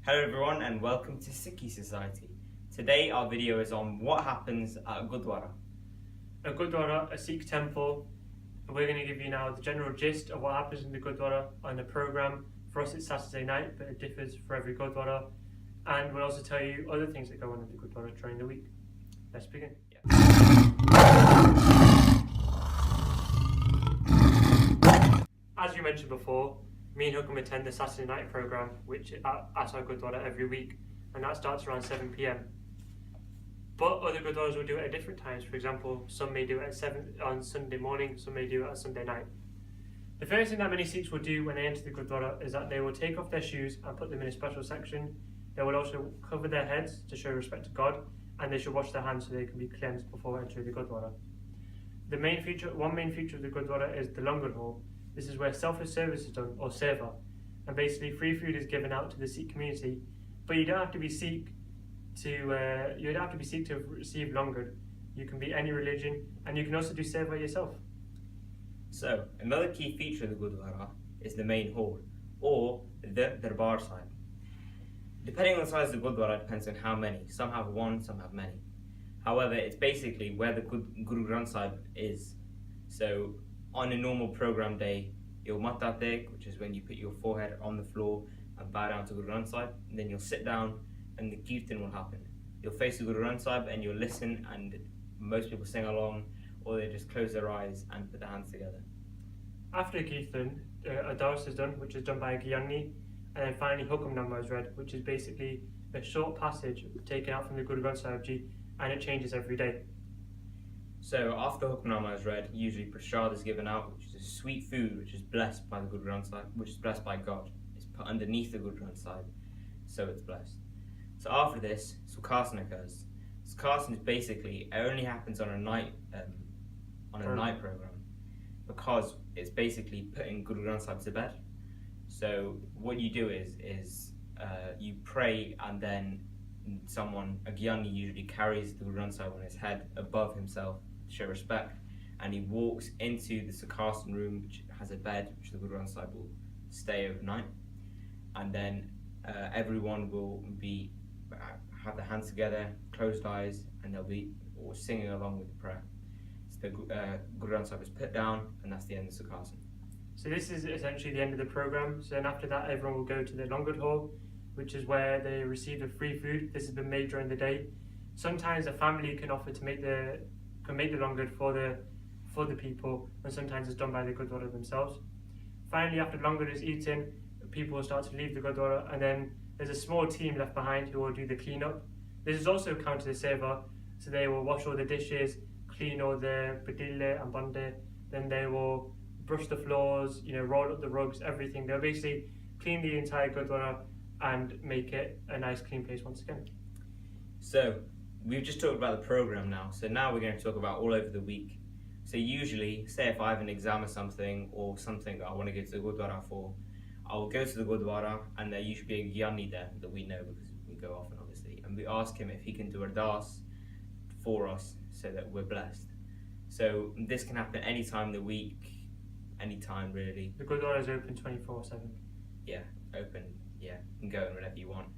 Hello everyone and welcome to Sikhi Society. Today our video is on what happens at a Gurdwara. A Gurdwara, a Sikh temple. We're going to give you now the general gist of what happens in the Gurdwara on the programme. For us it's Saturday night, but it differs for every Gurdwara. And we'll also tell you other things that go on in the Gurdwara during the week. Let's begin. As you mentioned before, me and Hukam attend the Saturday night programme, which at our Gurdwara every week, and that starts around 7 p.m. But other Gurdwaras will do it at different times. For example, some may do it at 7 on Sunday morning, some may do it at Sunday night. The first thing that many Sikhs will do when they enter the Gurdwara is that they will take off their shoes and put them in a special section. They will also cover their heads to show respect to God, and they should wash their hands so they can be cleansed before entering the Gurdwara. One main feature of the Gurdwara is the Langar Hall. This is where selfless service is done, or seva, and basically free food is given out to the Sikh community. But you don't have to be Sikh to receive langar. You can be any religion, and you can also do seva yourself. So another key feature of the Gurdwara is the main hall, or the Darbar side. Depending on the size of the Gurdwara, depends on how many. Some have one, some have many. However, it's basically where the Guru Granth Sahib is. So on a normal program day, you'll Mata Tek, which is when you put your forehead on the floor and bow down to Guru Granth Sahib, and then you'll sit down and the Kirtan will happen. You'll face the Guru Granth Sahib and you'll listen, and most people sing along, or they just close their eyes and put their hands together. After Kirtan, a dars is done, which is done by a Gyani, and then finally Hukamnama is read, which is basically a short passage taken out from the Guru Granth Sahib Ji, and it changes every day. So after Hukmnama is read, usually prasad is given out, which is a sweet food which is blessed by the Guru Granth Sahib, which is blessed by God. It's put underneath the Guru Granth Sahib, so it's blessed. So after this, Sukhasan occurs. Sukhasan is basically, it only happens on a night night program, because it's basically putting Guru Granth Sahib to bed. So what you do is you pray, and then a Gyani usually carries the Guru Granth Sahib on his head above himself to show respect, and he walks into the Sukhasan room, which has a bed which the Guru Granth Sahib will stay overnight, and then everyone will have their hands together, closed eyes, and they'll be singing along with the prayer. So the Guru Granth Sahib is put down, and that's the end of Sukhasan. So this is essentially the end of the program. So then after that, everyone will go to the Langar Hall, which is where they receive the free food. This has been made during the day. Sometimes a family can offer to make the langar for the people, and sometimes it's done by the Gurdwara themselves. Finally, after langar is eaten, people will start to leave the Gurdwara, and then there's a small team left behind who will do the clean-up. This is also counted as seva, so they will wash all the dishes, clean all the padille and bande, then they will brush the floors, roll up the rugs, everything. They'll basically clean the entire Gurdwara and make it a nice clean place once again. So we've just talked about the program now, so now we're going to talk about all over the week. So usually, say if I have an exam or something I want to go to the Gurdwara for, I'll go to the Gurdwara, and there usually be a Gyani there that we know because we go often obviously, and we ask him if he can do ardas for us so that we're blessed. So this can happen any time of the week, any time really. The Gurdwara is open 24/7. Yeah, open. Yeah, you can go in whenever you want.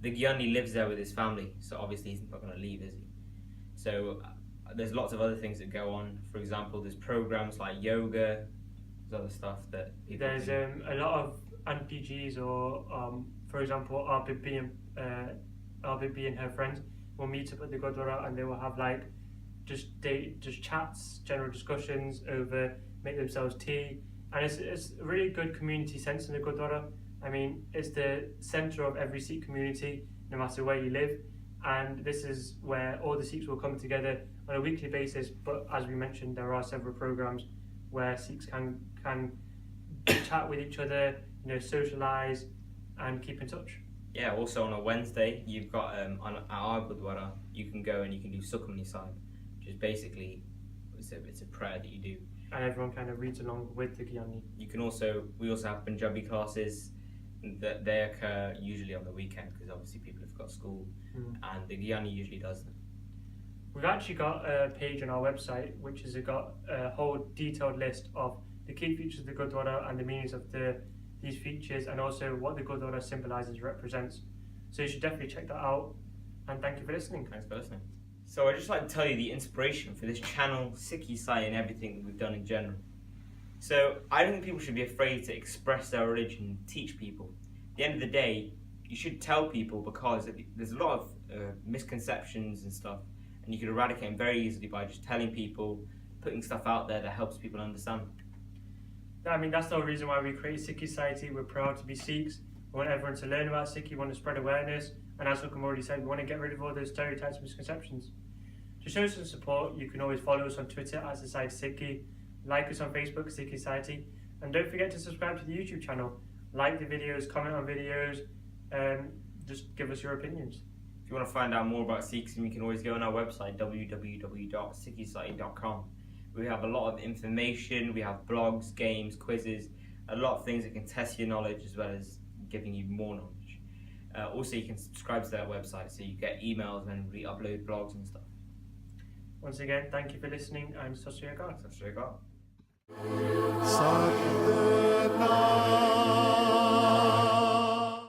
The Gyani lives there with his family, so obviously he's not going to leave, is he? So there's lots of other things that go on. For example, there's programs like yoga, there's other stuff that people There's a lot of NPGs, or for example, our Bibi and her friends will meet up at the Gurdwara, and they will have just chats, general discussions over, make themselves tea, and it's a really good community sense in the Gurdwara. I mean, it's the centre of every Sikh community, no matter where you live, and this is where all the Sikhs will come together on a weekly basis. But as we mentioned, there are several programs where Sikhs can chat with each other, socialise, and keep in touch. Yeah, also on a Wednesday, you've got at our Gurdwara, you can go and you can do Sukhmani Sahib, which is basically it's a prayer that you do, and everyone kind of reads along with the Gyani. We also have Punjabi classes that they occur usually on the weekend, because obviously people have got school, and the Gyani usually does them. We've actually got a page on our website which has got a whole detailed list of the key features of the Gurdwara and the meanings of these features, and also what the Gurdwara symbolises, represents. So you should definitely check that out. And thank you for listening. Thanks for listening. So I'd just like to tell you the inspiration for this channel, Sikhi site, and everything that we've done in general. So I don't think people should be afraid to express their religion and teach people. At the end of the day, you should tell people, because there's a lot of misconceptions and stuff, and you could eradicate them very easily by just telling people, putting stuff out there that helps people understand. I mean, that's the whole reason why we created Sikhi Society. We're proud to be Sikhs. We want everyone to learn about Sikhi, we want to spread awareness, and as Hukam already said, we want to get rid of all those stereotypes and misconceptions. To show some support, you can always follow us on Twitter at Society Sikhi, like us on Facebook, Sikhi Society, and don't forget to subscribe to the YouTube channel. Like the videos, comment on videos, just give us your opinions. If you want to find out more about Sikhism, you can always go on our website, www.sikhisociety.com. We have a lot of information, we have blogs, games, quizzes, a lot of things that can test your knowledge as well as giving you more knowledge. Also, you can subscribe to their website so you get emails when we upload blogs and stuff. Once again, thank you for listening, and Sat Sri Akal. Sat Sri Akal.